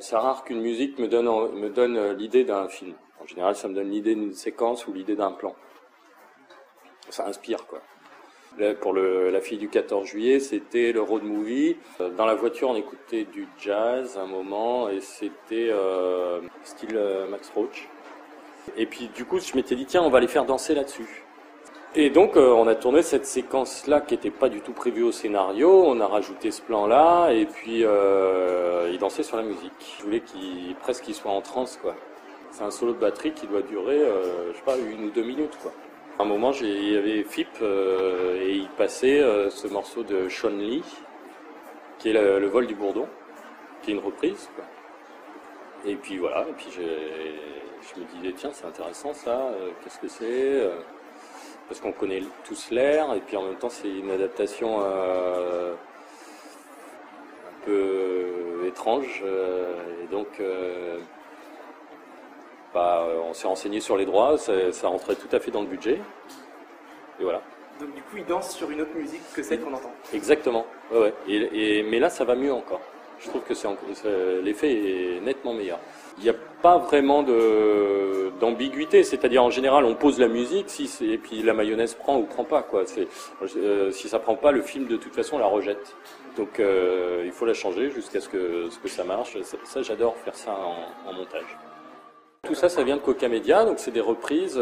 C'est rare qu'une musique me donne l'idée d'un film. En général, ça me donne l'idée d'une séquence ou l'idée d'un plan. Ça inspire, quoi. Là, pour La fille du 14 juillet, c'était le road movie. Dans la voiture, on écoutait du jazz un moment, et c'était style Max Roach. Et puis, du coup, je m'étais dit, tiens, on va les faire danser là-dessus. Et donc, on a tourné cette séquence-là qui n'était pas du tout prévue au scénario. On a rajouté ce plan-là, et puis ils dansaient sur la musique. Je voulais presque qu'ils soient en transe, quoi. C'est un solo de batterie qui doit durer, je sais pas, 1 ou 2 minutes, quoi. À un moment, il y avait FIP, et il passait ce morceau de Sean Lee, qui est le vol du bourdon, qui est une reprise, quoi. Et puis voilà, et puis je me disais, tiens, c'est intéressant ça, qu'est-ce que c'est parce qu'on connaît tous l'air, et puis en même temps c'est une adaptation un peu étrange, et donc on s'est renseigné sur les droits, ça rentrait tout à fait dans le budget, et voilà. Donc du coup il danse sur une autre musique que celle qu'on entend. Exactement, ouais. Mais là ça va mieux encore. Je trouve que l'effet est nettement meilleur. Il n'y a pas vraiment d'ambiguïté, c'est-à-dire en général on pose la musique et puis la mayonnaise prend ou prend pas, quoi. Si ça prend pas, le film de toute façon la rejette. Donc il faut la changer jusqu'à ce que ça marche. Ça j'adore faire ça en montage. Tout ça, ça vient de Coca Media, donc c'est des reprises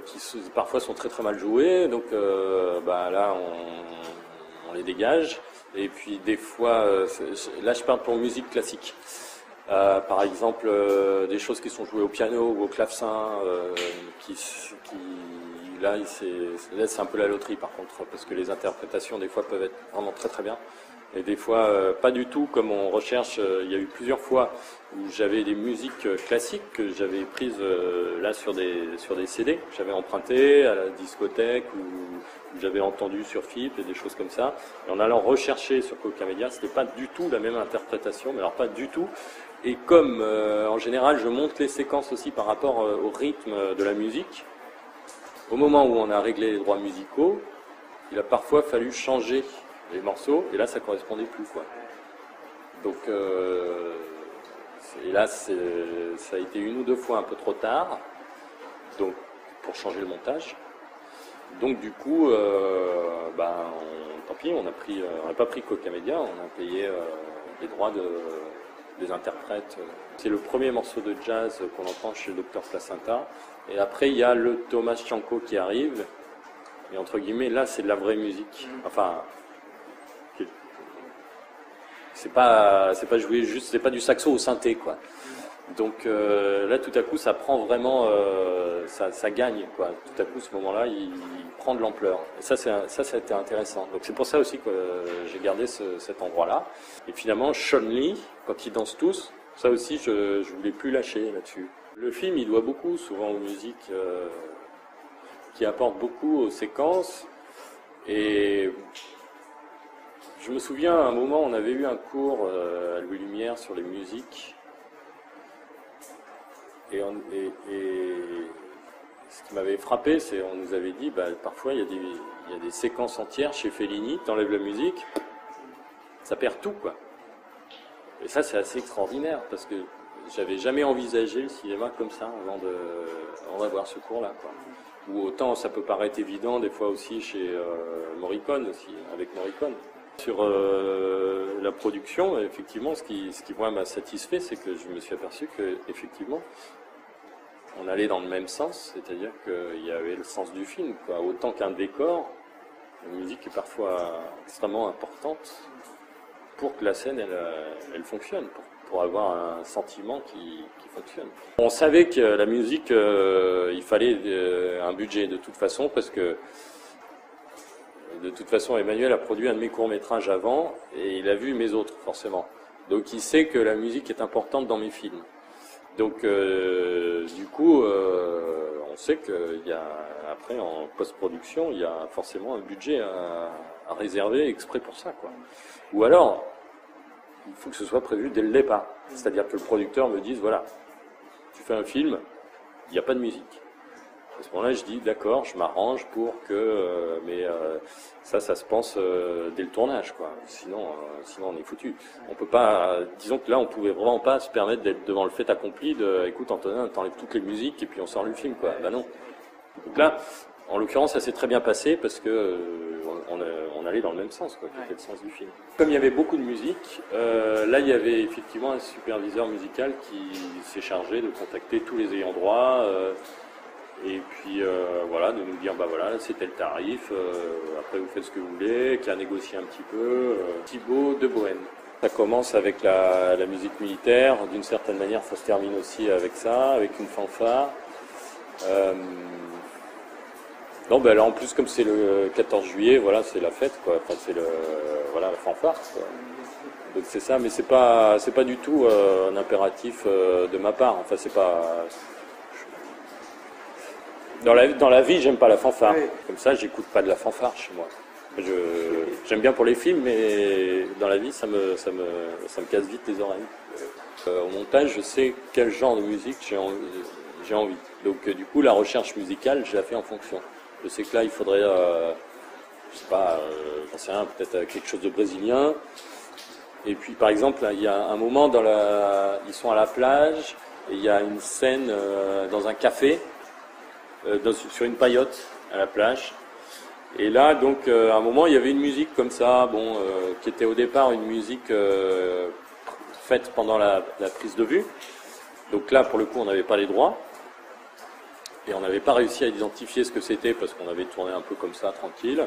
qui parfois sont très très mal jouées, donc là on les dégage. Et puis des fois, là je parle pour musique classique. Par exemple, des choses qui sont jouées au piano ou au clavecin, là c'est un peu la loterie par contre, parce que les interprétations des fois peuvent être vraiment très très bien. Et des fois, pas du tout comme on recherche. Il y a eu plusieurs fois où j'avais des musiques classiques que j'avais prises là sur des CD que j'avais emprunté à la discothèque ou j'avais entendu sur FIP et des choses comme ça. Et en allant rechercher sur Coca Media, c'était pas du tout la même interprétation, mais alors pas du tout. Et comme en général, je monte les séquences aussi par rapport au rythme de la musique, au moment où on a réglé les droits musicaux, il a parfois fallu changer les morceaux, et là ça correspondait plus, quoi. Donc et là ça a été 1 ou 2 fois un peu trop tard, donc pour changer le montage. Donc du coup tant pis, on n'a pas pris Coca Media, on a payé les droits des interprètes. C'est le premier morceau de jazz qu'on entend chez Dr Placenta, et après il y a le Thomas Chianco qui arrive, et entre guillemets là c'est de la vraie musique, enfin c'est pas joué juste, c'est pas du saxo au synthé, quoi. Donc là tout à coup ça prend vraiment ça gagne, quoi. Tout à coup ce moment-là il prend de l'ampleur, et ça a été intéressant. Donc c'est pour ça aussi que j'ai gardé cet endroit-là. Et finalement Sean Lee, quand ils dansent tous, ça aussi je voulais plus lâcher là-dessus. Le film il doit beaucoup souvent aux musiques qui apportent beaucoup aux séquences. Et je me souviens, à un moment, on avait eu un cours à Louis Lumière sur les musiques. Et ce qui m'avait frappé, c'est qu'on nous avait dit, parfois il y a des séquences entières chez Fellini, t'enlèves la musique, ça perd tout, quoi. Et ça, c'est assez extraordinaire, parce que j'avais jamais envisagé le cinéma comme ça avant d'avoir ce cours-là, quoi. Ou autant ça peut paraître évident, des fois aussi chez Morricone, aussi, avec Morricone. Sur la production, effectivement, ce qui moi m'a satisfait, c'est que je me suis aperçu que effectivement, on allait dans le même sens, c'est-à-dire qu'il y avait le sens du film, quoi. Autant qu'un décor, la musique est parfois extrêmement importante pour que la scène elle fonctionne, pour avoir un sentiment qui fonctionne. On savait que la musique, il fallait un budget de toute façon, parce que de toute façon, Emmanuel a produit un de mes courts-métrages avant, et il a vu mes autres, forcément. Donc il sait que la musique est importante dans mes films. Donc du coup, on sait qu'il y a, après en post-production, il y a forcément un budget à réserver exprès pour ça, quoi. Ou alors, il faut que ce soit prévu dès le départ. C'est-à-dire que le producteur me dise, voilà, tu fais un film, il n'y a pas de musique. À ce moment-là, je dis d'accord, je m'arrange pour que, ça se pense dès le tournage, quoi. Sinon on est foutu. On peut pas, disons que là, on pouvait vraiment pas se permettre d'être devant le fait accompli de, écoute, Antonin, t'enlèves toutes les musiques et puis on sort le film, quoi. Bah non. Donc là, en l'occurrence, ça s'est très bien passé parce que on allait dans le même sens, quoi, qui était le sens du film. Comme il y avait beaucoup de musique, là, il y avait effectivement un superviseur musical qui s'est chargé de contacter tous les ayants droit. Et puis voilà, de nous dire bah voilà, c'était le tarif, après vous faites ce que vous voulez, qui a négocié un petit peu. Thibaut de Bohème. Ça commence avec la musique militaire, d'une certaine manière ça se termine aussi avec ça, avec une fanfare. Non, ben là en plus comme c'est le 14 juillet, voilà, c'est la fête, quoi. Enfin c'est la fanfare, quoi. Donc c'est ça, mais c'est pas du tout un impératif de ma part. Enfin c'est pas. Dans la vie, j'aime pas la fanfare. Oui. Comme ça, j'écoute pas de la fanfare chez moi. J'aime bien pour les films, mais dans la vie, ça me casse vite les oreilles. Au montage, je sais quel genre de musique j'ai envie. Donc, du coup, la recherche musicale, je la fais en fonction. Je sais que là, il faudrait, je sais pas, j'en sais rien, peut-être quelque chose de brésilien. Et puis, par exemple, il y a un moment ils sont à la plage et il y a une scène dans un café. Sur une paillote à la plage. Et là, donc, à un moment, il y avait une musique comme ça, qui était au départ une musique faite pendant la prise de vue. Donc là, pour le coup, on n'avait pas les droits. Et on n'avait pas réussi à identifier ce que c'était parce qu'on avait tourné un peu comme ça, tranquille.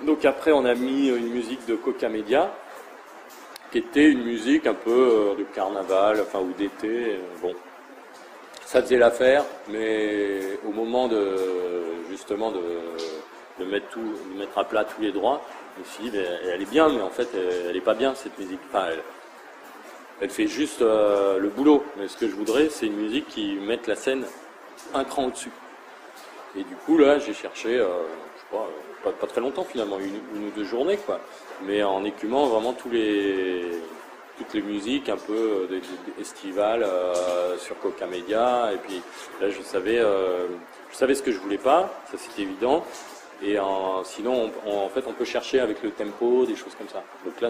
Donc après, on a mis une musique de Coca Media, qui était une musique un peu de carnaval, enfin, ou d'été, bon. Ça faisait l'affaire, mais au moment de mettre à plat tous les droits, je me suis dit, elle est bien, mais en fait, elle est pas bien cette musique. Enfin, elle fait juste le boulot. Mais ce que je voudrais, c'est une musique qui mette la scène un cran au-dessus. Et du coup, là, j'ai cherché, je sais pas très longtemps finalement, une ou deux journées, quoi. Mais en écumant vraiment toutes les musiques un peu estivales sur Coca Media. Et puis là, je savais ce que je voulais pas, ça c'était évident. Et sinon, en fait, on peut chercher avec le tempo, des choses comme ça. Donc là,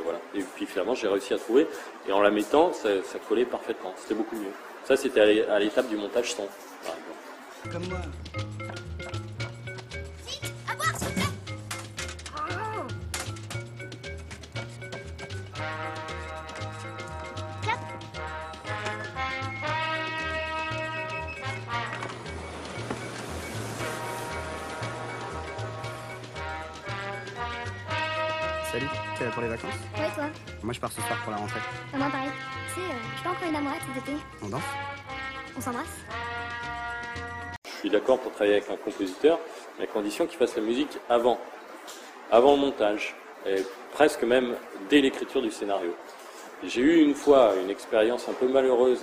voilà. Et puis finalement, j'ai réussi à trouver. Et en la mettant, ça collait parfaitement. C'était beaucoup mieux. Ça, c'était à l'étape du montage son, par exemple. Comme moi. À boire, s'il te plaît. Salut, t'es là pour les vacances? Ouais, toi? Moi je pars ce soir pour la rentrée. Moi, pareil. Tu sais, je suis pas encore une amourette cet été. On danse? On s'embrasse? Je suis d'accord pour travailler avec un compositeur, mais à condition qu'il fasse la musique avant le montage, et presque même dès l'écriture du scénario. J'ai eu une fois une expérience un peu malheureuse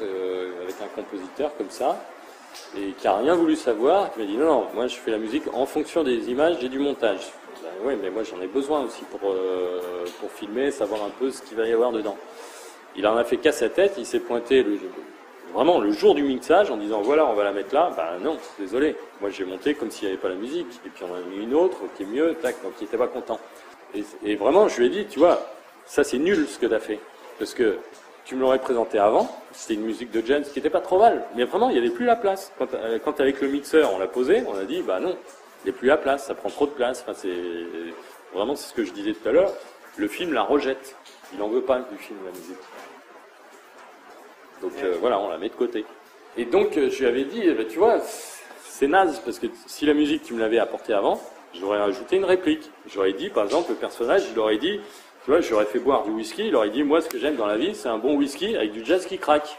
avec un compositeur comme ça, et qui n'a rien voulu savoir, qui m'a dit non, moi je fais la musique en fonction des images et du montage. Ben, oui, mais moi j'en ai besoin aussi pour filmer, savoir un peu ce qu'il va y avoir dedans. Il en a fait qu'à sa tête, il s'est pointé vraiment le jour du mixage en disant voilà, on va la mettre là. Ben non, désolé, moi j'ai monté comme s'il n'y avait pas la musique, et puis on en a mis une autre qui est mieux, tac, donc il n'était pas content. Et vraiment, je lui ai dit, tu vois, ça c'est nul ce que tu as fait, parce que tu me l'aurais présenté avant, c'était une musique de James qui n'était pas trop mal, mais vraiment il n'y avait plus la place. Quand avec le mixeur on l'a posé, on a dit bah non, il n'y a plus la place, ça prend trop de place. Enfin, c'est ce que je disais tout à l'heure, le film la rejette, il n'en veut pas du film la musique. Donc voilà, on la met de côté. Et donc je lui avais dit, tu vois, c'est naze, parce que si la musique tu me l'avais apportée avant, j'aurais ajouté une réplique. J'aurais dit, par exemple, le personnage, il aurait dit, tu vois, j'aurais fait boire du whisky, il aurait dit, moi, ce que j'aime dans la vie, c'est un bon whisky avec du jazz qui craque.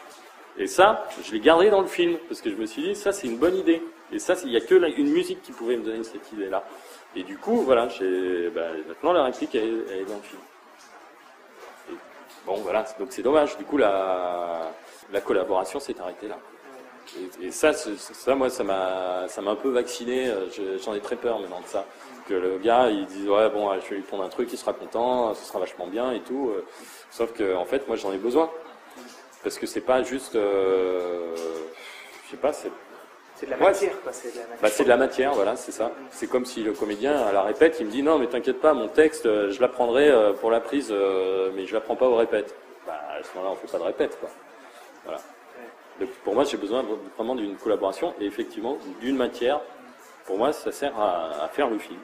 Et ça, je l'ai gardé dans le film, parce que je me suis dit, ça, c'est une bonne idée. Et ça, il n'y a que une musique qui pouvait me donner cette idée-là. Et du coup, voilà, maintenant, la réplique, elle est dans le film. Et bon, voilà, donc c'est dommage. Du coup, la collaboration s'est arrêtée là. Et ça, moi, ça m'a un peu vacciné. J'en ai très peur maintenant de ça. Que le gars, il dise ouais, bon, je vais lui prendre un truc, il sera content, ce sera vachement bien et tout. Sauf que, en fait, moi, j'en ai besoin. Parce que c'est pas juste, je sais pas, C'est de la Ouais, matière, quoi. C'est de la matière. Bah, c'est de la matière, voilà, c'est ça. C'est comme si le comédien, à la répète, il me dit non, mais t'inquiète pas, mon texte, je l'apprendrai pour la prise, mais je l'apprends pas au répète. Bah, à ce moment-là, on fait pas de répète, quoi. Voilà. Donc, pour moi, j'ai besoin vraiment d'une collaboration et effectivement d'une matière. Pour moi, ça sert à faire le film.